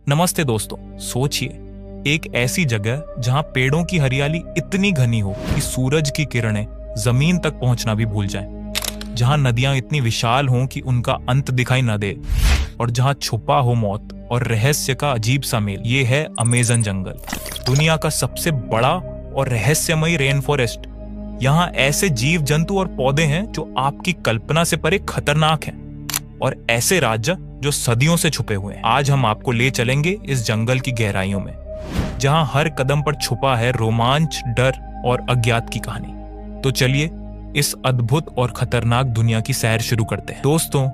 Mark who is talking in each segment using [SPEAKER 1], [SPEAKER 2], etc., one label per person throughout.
[SPEAKER 1] नमस्ते दोस्तों, सोचिए एक ऐसी जगह जहां पेड़ों की हरियाली इतनी घनी हो कि सूरज की किरणें जमीन तक पहुंचना भी भूल जाएं, जहां नदियां इतनी विशाल हों कि उनका अंत दिखाई न दे, और जहां छुपा हो मौत और रहस्य का अजीब सा मेल। ये है अमेज़न जंगल, दुनिया का सबसे बड़ा और रहस्यमयी रेन फॉरेस्ट। यहाँ ऐसे जीव जंतु और पौधे हैं जो आपकी कल्पना से परे खतरनाक हैं, और ऐसे राज्य जो सदियों से छुपे हुए हैं। आज हम आपको ले चलेंगे इस जंगल की गहराइयों में, जहां हर कदम पर छुपा है रोमांच, डर और अज्ञात की कहानी। तो चलिए इस अद्भुत और खतरनाक दुनिया की सैर शुरू करते हैं। दोस्तों,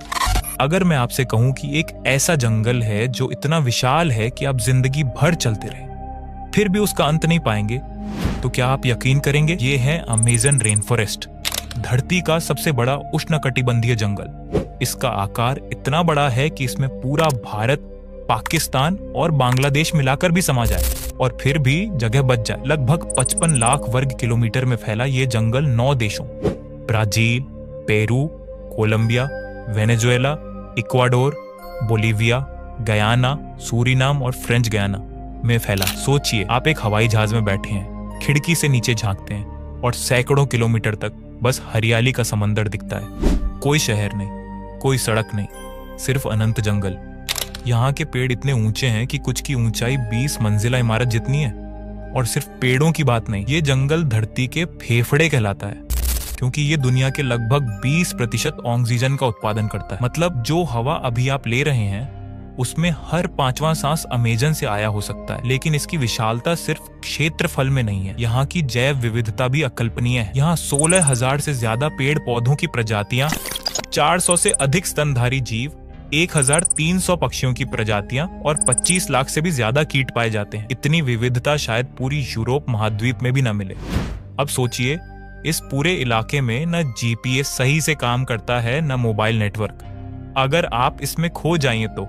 [SPEAKER 1] अगर मैं आपसे कहूं कि एक ऐसा जंगल है जो इतना विशाल है कि आप जिंदगी भर चलते रहे फिर भी उसका अंत नहीं पाएंगे, तो क्या आप यकीन करेंगे? ये है अमेज़न रेन फॉरेस्ट, धरती का सबसे बड़ा उष्णकटिबंधीय जंगल। इसका आकार इतना बड़ा है कि इसमें पूरा भारत, पाकिस्तान और बांग्लादेश मिलाकर भी समा जाए, और फिर भी जगह बच जाए। लगभग 55 लाख वर्ग किलोमीटर में फैला ये जंगल 9 देशों Brazil, Peru, Colombia, Venezuela, Ecuador, Bolivia, Guyana, Suriname और फ्रेंच गयाना में फैला। सोचिए आप एक हवाई जहाज में बैठे हैं, खिड़की से नीचे झांकते हैं और सैकड़ों किलोमीटर तक बस हरियाली का समंदर दिखता है। कोई शहर नहीं, कोई सड़क नहीं, सिर्फ अनंत जंगल। यहाँ के पेड़ इतने ऊंचे हैं कि कुछ की ऊंचाई 20 मंजिला इमारत जितनी है। और सिर्फ पेड़ों की बात नहीं, ये जंगल धरती के फेफड़े कहलाता है, क्योंकि ये दुनिया के लगभग 20% ऑक्सीजन का उत्पादन करता है। मतलब जो हवा अभी आप ले रहे हैं उसमें हर 5वां सांस अमेज़न से आया हो सकता है। लेकिन इसकी विशालता सिर्फ क्षेत्रफल में नहीं है, यहाँ की जैव विविधता भी अकल्पनीय है। यहाँ 16,000 से ज्यादा पेड़ पौधों की प्रजातियां, 400 से अधिक स्तनधारी जीव, 1,300 पक्षियों की प्रजातियां और 25 लाख से भी ज्यादा कीट पाए जाते हैं। इतनी विविधता शायद पूरी यूरोप महाद्वीप में भी न मिले। अब सोचिए, इस पूरे इलाके में न जीपीएस सही से काम करता है, न मोबाइल नेटवर्क। अगर आप इसमें खो जाइए तो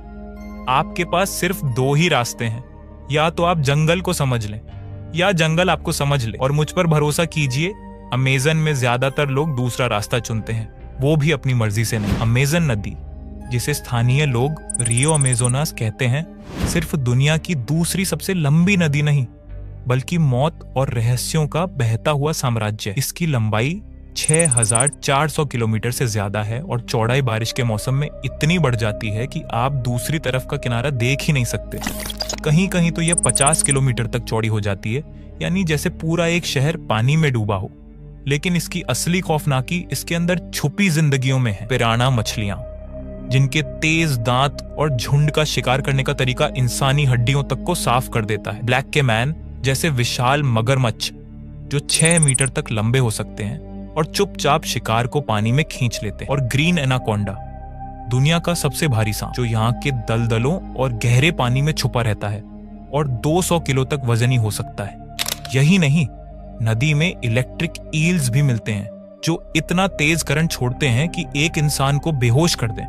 [SPEAKER 1] आपके पास सिर्फ 2 ही रास्ते हैं, या तो आप जंगल को समझ लें या जंगल आपको समझ ले। और मुझ पर भरोसा कीजिए, अमेज़न में ज्यादातर लोग दूसरा रास्ता चुनते हैं, वो भी अपनी मर्जी से नहीं। अमेज़न नदी, जिसे स्थानीय लोग रियो अमेजोनास कहते हैं, सिर्फ दुनिया की दूसरी सबसे लंबी नदी नहीं, बल्कि मौत और रहस्यों का बहता हुआ साम्राज्य। इसकी लंबाई 6,400 किलोमीटर से ज्यादा है और चौड़ाई बारिश के मौसम में इतनी बढ़ जाती है कि आप दूसरी तरफ का किनारा देख ही नहीं सकते। कहीं कहीं तो यह 50 किलोमीटर तक चौड़ी हो जाती है, यानी जैसे पूरा एक शहर पानी में डूबा हो। लेकिन इसकी असली खौफनाकी इसके अंदर छुपी जिंदगियों में है। पिराना मछलियां, जिनके तेज दांत और झुंड का शिकार करने का तरीका इंसानी हड्डियों तक को साफ कर देता है। ब्लैक कैमन जैसे विशाल मगरमच्छ जो 6 मीटर तक लंबे हो सकते हैं और चुपचाप शिकार को पानी में खींच लेते हैं। और ग्रीन एनाकोंडा, दुनिया का सबसे भारी सांप, जो यहाँ के दलदलों और गहरे पानी में छुपा रहता है और 200 किलो तक वजनी हो सकता है। यही नहीं, नदी में इलेक्ट्रिक ईल्स भी मिलते हैं जो इतना तेज करंट छोड़ते हैं कि एक इंसान को बेहोश कर दें,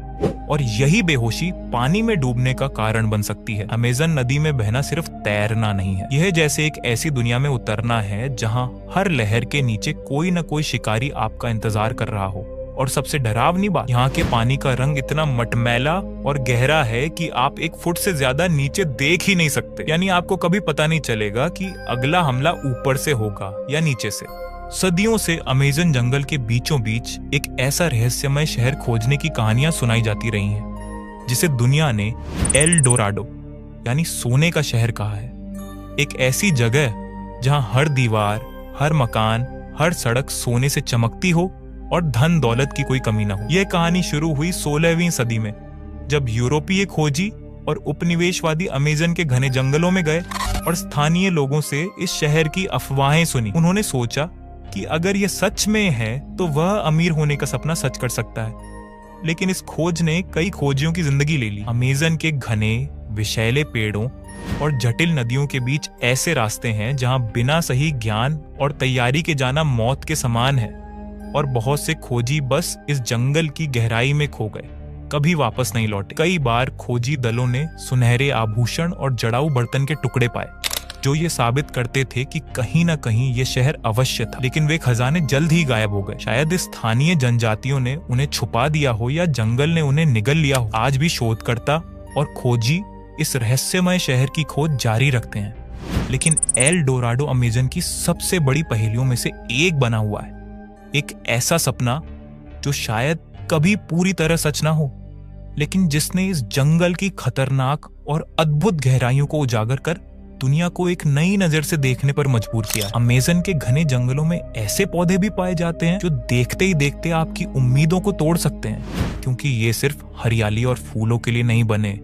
[SPEAKER 1] और यही बेहोशी पानी में डूबने का कारण बन सकती है। अमेज़न नदी में बहना सिर्फ तैरना नहीं है, यह जैसे एक ऐसी दुनिया में उतरना है जहां हर लहर के नीचे कोई न कोई शिकारी आपका इंतजार कर रहा हो। और सबसे डरावनी बात, यहाँ के पानी का रंग इतना मटमैला और गहरा है कि आप 1 फुट से ज्यादा नीचे देख ही नहीं सकते। यानी आपको कभी पता नहीं चलेगा कि अगला हमला ऊपर से होगा या नीचे से। सदियों से अमेज़न जंगल के बीचों बीच एक ऐसा रहस्यमय शहर खोजने की कहानियां सुनाई जाती रही हैं, जिसे दुनिया ने एल डोराडो यानी सोने का शहर कहा है। एक ऐसी जगह जहां हर दीवार, हर मकान, हर सड़क सोने से चमकती हो और धन दौलत की कोई कमी ना हो। यह कहानी शुरू हुई 16वीं सदी में, जब यूरोपीय खोजी और उपनिवेशवादी अमेज़न के घने जंगलों में गए और स्थानीय लोगों से इस शहर की अफवाहें सुनी। उन्होंने सोचा कि अगर यह सच में है तो वह अमीर होने का सपना सच कर सकता है। लेकिन इस खोज ने कई खोजियों की जिंदगी ले ली। अमेज़न के घने विषैले पेड़ों और जटिल नदियों के बीच ऐसे रास्ते हैं जहां बिना सही ज्ञान और तैयारी के जाना मौत के समान है। और बहुत से खोजी बस इस जंगल की गहराई में खो गए, कभी वापस नहीं लौटे। कई बार खोजी दलों ने सुनहरे आभूषण और जड़ाऊ बर्तन के टुकड़े पाए, जो ये साबित करते थे कि कहीं ना कहीं ये शहर अवश्य था। लेकिन वे खजाने जल्द ही गायब हो गए। शायद स्थानीय जनजातियों ने उन्हें छुपा दिया हो या जंगल ने उन्हें निगल लिया हो। आज भी शोधकर्ता और खोजी इस रहस्यमय शहर की खोज जारी रखते हैं। लेकिन एल डोराडो अमेजन की सबसे बड़ी पहेलियों में से एक बना हुआ है, एक ऐसा सपना जो शायद कभी पूरी तरह सच ना हो, लेकिन जिसने इस जंगल की खतरनाक और अद्भुत गहराइयों को उजागर कर दुनिया को एक नई नजर से देखने पर मजबूर किया। अमेजन के घने जंगलों में ऐसे पौधे भी पाए जाते हैं जो देखते ही देखते आपकी उम्मीदों को तोड़ सकते हैं, क्योंकि ये सिर्फ हरियाली और फूलों के लिए नहीं बने।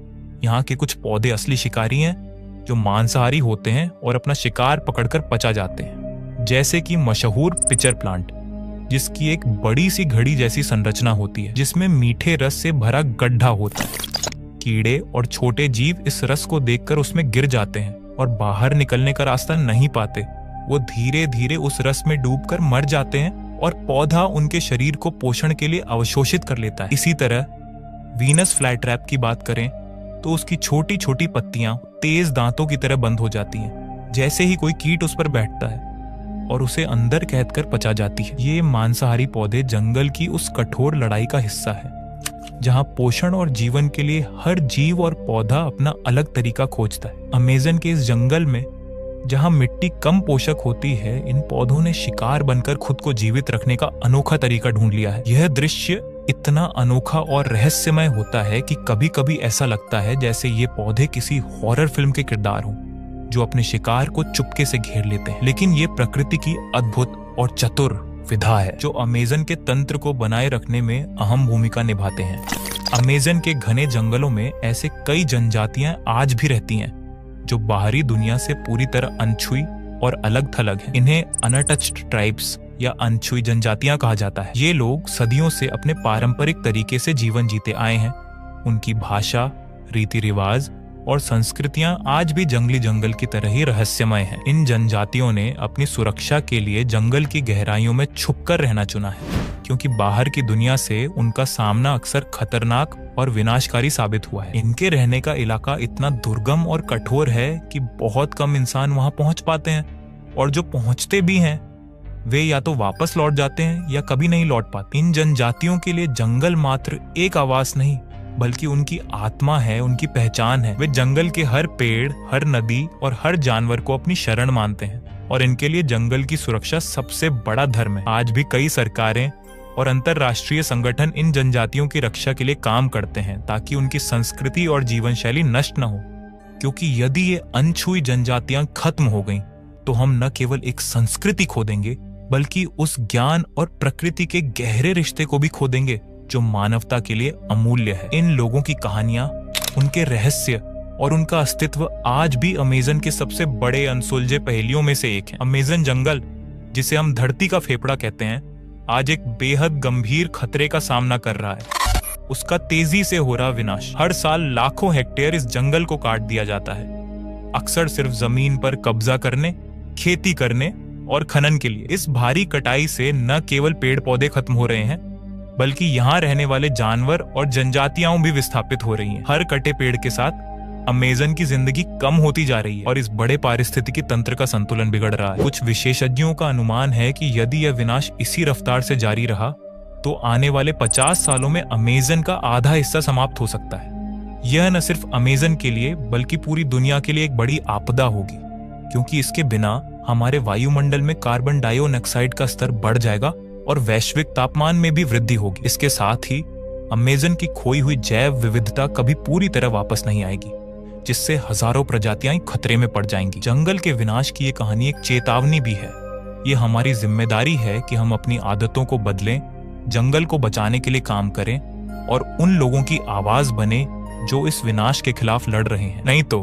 [SPEAKER 1] यहाँ के कुछ पौधे असली शिकारी हैं जो मांसाहारी होते हैं और अपना शिकार पकड़कर पचा जाते हैं, जैसे कि मशहूर पिचर प्लांट, जिसकी एक बड़ी सी घड़ी जैसी संरचना होती है जिसमें मीठे रस से भरा गड्ढा होता है। कीड़े और छोटे जीव इस रस को देखकर उसमें गिर जाते हैं और बाहर निकलने का रास्ता नहीं पाते। वो धीरे धीरे उस रस में डूबकर मर जाते हैं और पौधा उनके शरीर को पोषण के लिए अवशोषित कर लेता है। इसी तरह वीनस फ्लाईट्रैप की बात करें तो उसकी छोटी छोटी पत्तियां तेज दांतों की तरह बंद हो जाती हैं। जैसे ही कोई कीट उस पर बैठता है और उसे अंदर कैद कर पचा जाती है। ये मांसाहारी पौधे जंगल की उस कठोर लड़ाई का हिस्सा है, जहां पोषण और जीवन के लिए हर जीव और पौधा अपना अलग तरीका खोजता है। अमेजन के इस जंगल में जहां मिट्टी कम पोषक होती है, इन पौधों ने शिकार बनकर खुद को जीवित रखने का अनोखा तरीका ढूंढ लिया है। यह दृश्य इतना अनोखा और रहस्यमय होता है कि कभी कभी ऐसा लगता है जैसे ये पौधे किसी हॉरर फिल्म के किरदार हों, जो अपने शिकार को चुपके से घेर लेते हैं। लेकिन ये प्रकृति की अद्भुत और चतुर विधा है जो अमेजन के तंत्र को बनाए रखने में अहम भूमिका निभाते हैं। अमेजन के घने जंगलों में ऐसे कई जनजातियां आज भी रहती हैं जो बाहरी दुनिया से पूरी तरह अनछुई और अलग थलग हैं। इन्हें अनटच्ड ट्राइब्स या अनछुई जनजातियां कहा जाता है। ये लोग सदियों से अपने पारंपरिक तरीके से जीवन जीते आए हैं। उनकी भाषा, रीति रिवाज और संस्कृतियां आज भी जंगली जंगल की तरह ही रहस्यमय हैं। इन जनजातियों ने अपनी सुरक्षा के लिए जंगल की गहराइयों में छुपकर रहना चुना है, क्योंकि बाहर की दुनिया से उनका सामना अक्सर खतरनाक और विनाशकारी साबित हुआ है। इनके रहने का इलाका इतना दुर्गम और कठोर है कि बहुत कम इंसान वहां पहुंच पाते हैं, और जो पहुंचते भी हैं वे या तो वापस लौट जाते हैं या कभी नहीं लौट पाते। इन जनजातियों के लिए जंगल मात्र एक आवास नहीं, बल्कि उनकी आत्मा है, उनकी पहचान है। वे जंगल के हर पेड़, हर नदी और हर जानवर को अपनी शरण मानते हैं, और इनके लिए जंगल की सुरक्षा सबसे बड़ा धर्म है। आज भी कई सरकारें और अंतरराष्ट्रीय संगठन इन जनजातियों की रक्षा के लिए काम करते हैं, ताकि उनकी संस्कृति और जीवन शैली नष्ट न हो। क्योंकि यदि ये अनछुई जनजातियां खत्म हो गईं, तो हम न केवल एक संस्कृति खो देंगे, बल्कि उस ज्ञान और प्रकृति के गहरे रिश्ते को भी खो देंगे जो मानवता के लिए अमूल्य है। इन लोगों की कहानियां, उनके रहस्य और उनका अस्तित्व आज भी अमेजन के सबसे बड़े अनसुलझे पहेलियों में से एक है। अमेजन जंगल, जिसे हम धरती का फेफड़ा कहते हैं, आज एक बेहद गंभीर खतरे का सामना कर रहा है। उसका तेजी से हो रहा विनाश। हर साल लाखों हेक्टेयर इस जंगल को काट दिया जाता है, अक्सर सिर्फ जमीन पर कब्जा करने, खेती करने और खनन के लिए। इस भारी कटाई से न केवल पेड़ पौधे खत्म हो रहे हैं, बल्कि यहाँ रहने वाले जानवर और जनजातियां भी विस्थापित हो रही हैं। हर कटे पेड़ के साथ अमेजन की जिंदगी कम होती जा रही है और इस बड़े पारिस्थितिकी तंत्र का संतुलन बिगड़ रहा है। कुछ विशेषज्ञों का अनुमान है कि यदि यह विनाश इसी रफ्तार से जारी रहा, तो आने वाले 50 सालों में अमेजन का आधा हिस्सा समाप्त हो सकता है। यह न सिर्फ अमेजन के लिए बल्कि पूरी दुनिया के लिए एक बड़ी आपदा होगी, क्योंकि इसके बिना हमारे वायुमंडल में कार्बन डाइऑक्साइड का स्तर बढ़ जाएगा और वैश्विक तापमान में भी वृद्धि होगी। इसके साथ ही अमेजन की खोई हुई जैव विविधता कभी पूरी तरह वापस नहीं आएगी, जिससे हजारों प्रजातियां खतरे में पड़ जाएंगी। जंगल के विनाश की ये कहानी एक चेतावनी भी है। ये हमारी जिम्मेदारी है कि हम अपनी आदतों को बदलें, जंगल को बचाने के लिए काम करें और उन लोगों की आवाज बने जो इस विनाश के खिलाफ लड़ रहे हैं। नहीं तो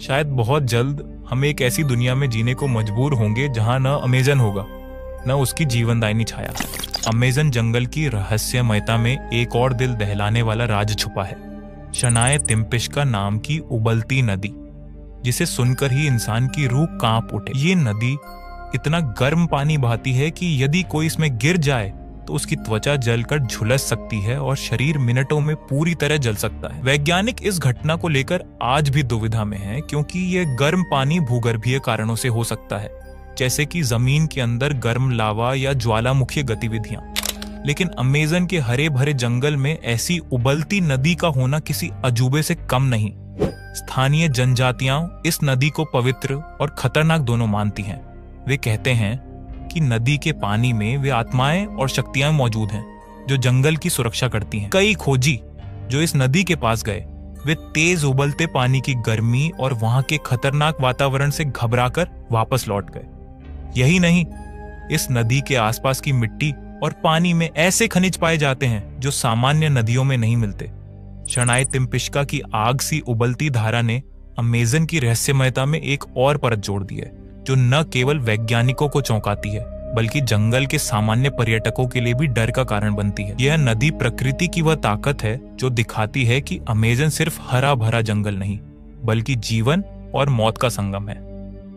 [SPEAKER 1] शायद बहुत जल्द हम एक ऐसी दुनिया में जीने को मजबूर होंगे जहां न अमेजन होगा, न उसकी जीवनदायिनी छाया। अमेजन जंगल की रहस्यमयता में एक और दिल दहलाने वाला राज छुपा है। शनाय तिम्पिश्का नाम की उबलती नदी, जिसे सुनकर ही इंसान की रूह कांप उठे। ये नदी इतना गर्म पानी बहाती है कि यदि कोई इसमें गिर जाए तो उसकी त्वचा जलकर झुलस सकती है और शरीर मिनटों में पूरी तरह जल सकता है। वैज्ञानिक इस घटना को लेकर आज भी दुविधा में हैं, क्योंकि यह गर्म पानी भूगर्भीय कारणों से हो सकता है, जैसे कि जमीन के अंदर गर्म लावा या ज्वालामुखी गतिविधियां। लेकिन अमेजन के हरे भरे जंगल में ऐसी उबलती नदी का होना किसी अजूबे से कम नहीं। स्थानीय जनजातियां इस नदी को पवित्र और खतरनाक दोनों मानती हैं। वे कहते हैं कि नदी के पानी में वे आत्माएं और शक्तियां मौजूद हैं जो जंगल की सुरक्षा करती हैं। कई खोजी जो इस नदी के पास गए वे तेज उबलते पानी की गर्मी और वहां के खतरनाक वातावरण से घबराकर वापस लौट गए। यही नहीं, इस नदी के आसपास की मिट्टी और पानी में ऐसे खनिज पाए जाते हैं जो सामान्य नदियों में नहीं मिलते। शनाय तिम्पिश्का की आग सी उबलती धारा ने अमेज़न की रहस्यमयता में एक और परत जोड़ दी है, जो न केवल वैज्ञानिकों को चौंकाती है बल्कि जंगल के सामान्य पर्यटकों के लिए भी डर का कारण बनती है। यह नदी प्रकृति की वह ताकत है जो दिखाती है कि अमेज़न सिर्फ हरा भरा जंगल नहीं बल्कि जीवन और मौत का संगम है।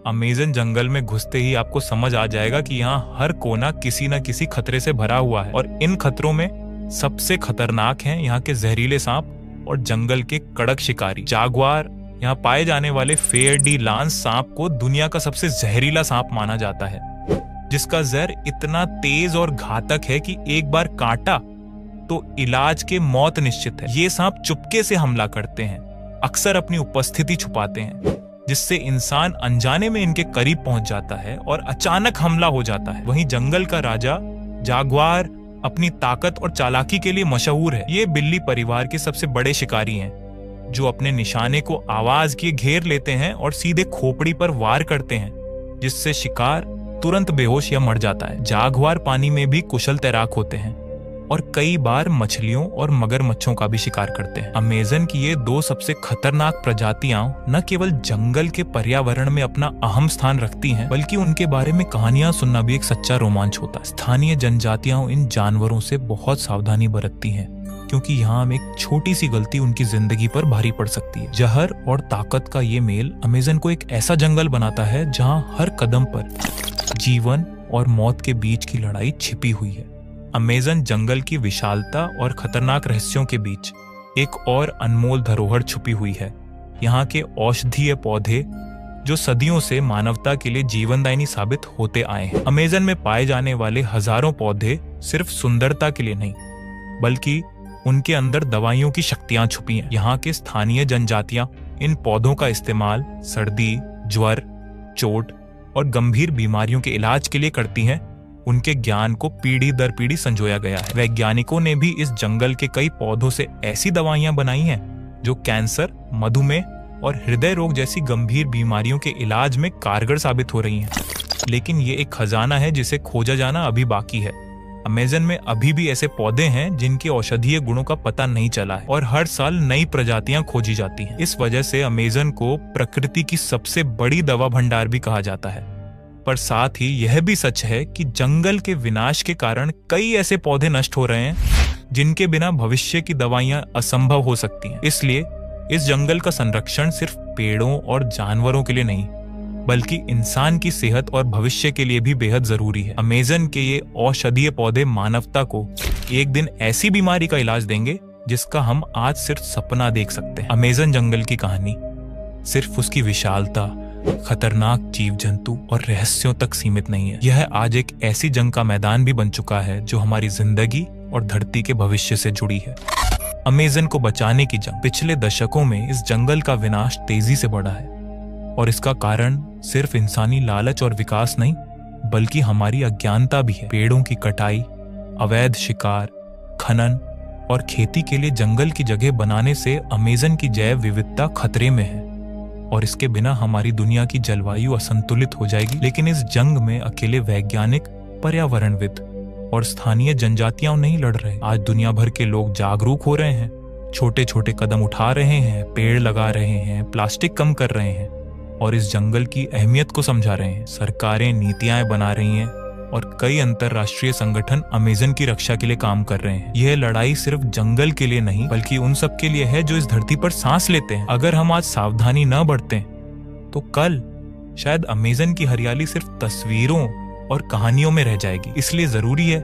[SPEAKER 1] अमेज़न जंगल में घुसते ही आपको समझ आ जाएगा कि यहाँ हर कोना किसी न किसी खतरे से भरा हुआ है और इन खतरों में सबसे खतरनाक हैं यहाँ के जहरीले सांप और जंगल के कड़क शिकारी जागुआर। यहाँ पाए जाने वाले फेयर डी लांस सांप को दुनिया का सबसे जहरीला सांप माना जाता है, जिसका जहर इतना तेज और घातक है कि एक बार काटा तो इलाज के मौत निश्चित है। ये सांप चुपके से हमला करते हैं, अक्सर अपनी उपस्थिति छुपाते हैं, जिससे इंसान अनजाने में इनके करीब पहुंच जाता है और अचानक हमला हो जाता है। वहीं जंगल का राजा जागुआर अपनी ताकत और चालाकी के लिए मशहूर है। ये बिल्ली परिवार के सबसे बड़े शिकारी हैं, जो अपने निशाने को आवाज किए घेर लेते हैं और सीधे खोपड़ी पर वार करते हैं, जिससे शिकार तुरंत बेहोश या मर जाता है। जागुआर पानी में भी कुशल तैराक होते हैं और कई बार मछलियों और मगरमच्छों का भी शिकार करते हैं। अमेज़न की ये दो सबसे खतरनाक प्रजातियां न केवल जंगल के पर्यावरण में अपना अहम स्थान रखती हैं, बल्कि उनके बारे में कहानियां सुनना भी एक सच्चा रोमांच होता है। स्थानीय जनजातियां इन जानवरों से बहुत सावधानी बरतती हैं, क्योंकि यहाँ एक छोटी सी गलती उनकी जिंदगी पर भारी पड़ सकती है। जहर और ताकत का ये मेल अमेज़न को एक ऐसा जंगल बनाता है जहाँ हर कदम पर जीवन और मौत के बीच की लड़ाई छिपी हुई है। अमेज़न जंगल की विशालता और खतरनाक रहस्यों के बीच एक और अनमोल धरोहर छुपी हुई है। यहाँ के औषधीय पौधे जो सदियों से मानवता के लिए जीवनदायिनी साबित होते आए हैं। अमेज़न में पाए जाने वाले हजारों पौधे सिर्फ सुंदरता के लिए नहीं, बल्कि उनके अंदर दवाइयों की शक्तियां छुपी हैं। यहाँ के स्थानीय जनजातियां इन पौधों का इस्तेमाल सर्दी, ज्वर, चोट और गंभीर बीमारियों के इलाज के लिए करती हैं। उनके ज्ञान को पीढ़ी दर पीढ़ी संजोया गया है। वैज्ञानिकों ने भी इस जंगल के कई पौधों से ऐसी दवाइयां बनाई हैं जो कैंसर, मधुमेह और हृदय रोग जैसी गंभीर बीमारियों के इलाज में कारगर साबित हो रही हैं। लेकिन ये एक खजाना है जिसे खोजा जाना अभी बाकी है। अमेज़न में अभी भी ऐसे पौधे हैं जिनके औषधीय गुणों का पता नहीं चला है और हर साल नई प्रजातियां खोजी जाती हैं। इस वजह से अमेज़न को प्रकृति की सबसे बड़ी दवा भंडार भी कहा जाता है। पर साथ ही यह भी सच है कि जंगल के विनाश के कारण कई ऐसे पौधे नष्ट हो रहे हैं जिनके बिना भविष्य की दवाइयां असंभव हो सकती हैं। इसलिए इस जंगल का संरक्षण सिर्फ पेड़ों और जानवरों के लिए नहीं, बल्कि इंसान की सेहत और भविष्य के लिए भी बेहद जरूरी है। अमेज़न के ये औषधीय पौधे मानवता को एक दिन ऐसी बीमारी का इलाज देंगे जिसका हम आज सिर्फ सपना देख सकते हैं। अमेज़न जंगल की कहानी सिर्फ उसकी विशालता, खतरनाक जीव जंतु और रहस्यों तक सीमित नहीं है। यह आज एक ऐसी जंग का मैदान भी बन चुका है जो हमारी जिंदगी और धरती के भविष्य से जुड़ी है। अमेज़न को बचाने की जंग। पिछले दशकों में इस जंगल का विनाश तेजी से बढ़ा है और इसका कारण सिर्फ इंसानी लालच और विकास नहीं, बल्कि हमारी अज्ञानता भी है। पेड़ों की कटाई, अवैध शिकार, खनन और खेती के लिए जंगल की जगह बनाने से अमेज़न की जैव विविधता खतरे में है और इसके बिना हमारी दुनिया की जलवायु असंतुलित हो जाएगी। लेकिन इस जंग में अकेले वैज्ञानिक, पर्यावरणविद और स्थानीय जनजातियां नहीं लड़ रहे। आज दुनिया भर के लोग जागरूक हो रहे हैं, छोटे छोटे कदम उठा रहे हैं, पेड़ लगा रहे हैं, प्लास्टिक कम कर रहे हैं और इस जंगल की अहमियत को समझा रहे हैं। सरकारें नीतियां बना रही हैं और कई अंतर्राष्ट्रीय संगठन अमेज़न की रक्षा के लिए काम कर रहे हैं। यह लड़ाई सिर्फ जंगल के लिए नहीं, बल्कि उन सब के लिए है जो इस धरती पर सांस लेते हैं। अगर हम आज सावधानी न बरतें तो कल शायद अमेज़न की हरियाली सिर्फ तस्वीरों और कहानियों में रह जाएगी। इसलिए जरूरी है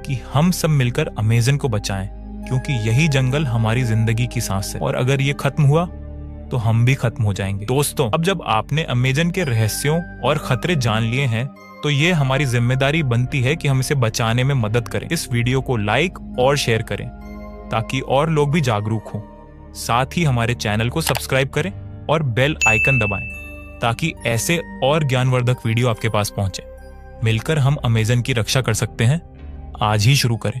[SPEAKER 1] कि हम सब मिलकर अमेज़न को बचाएं, क्योंकि यही जंगल हमारी जिंदगी की सांस है और अगर ये खत्म हुआ तो हम भी खत्म हो जाएंगे। दोस्तों, अब जब आपने अमेज़न के रहस्यों और खतरे जान लिए हैं, तो ये हमारी जिम्मेदारी बनती है कि हम इसे बचाने में मदद करें। इस वीडियो को लाइक और शेयर करें ताकि और लोग भी जागरूक हों। साथ ही हमारे चैनल को सब्सक्राइब करें और बेल आइकन दबाएं ताकि ऐसे और ज्ञानवर्धक वीडियो आपके पास पहुंचे। मिलकर हम अमेज़न की रक्षा कर सकते हैं। आज ही शुरू करें।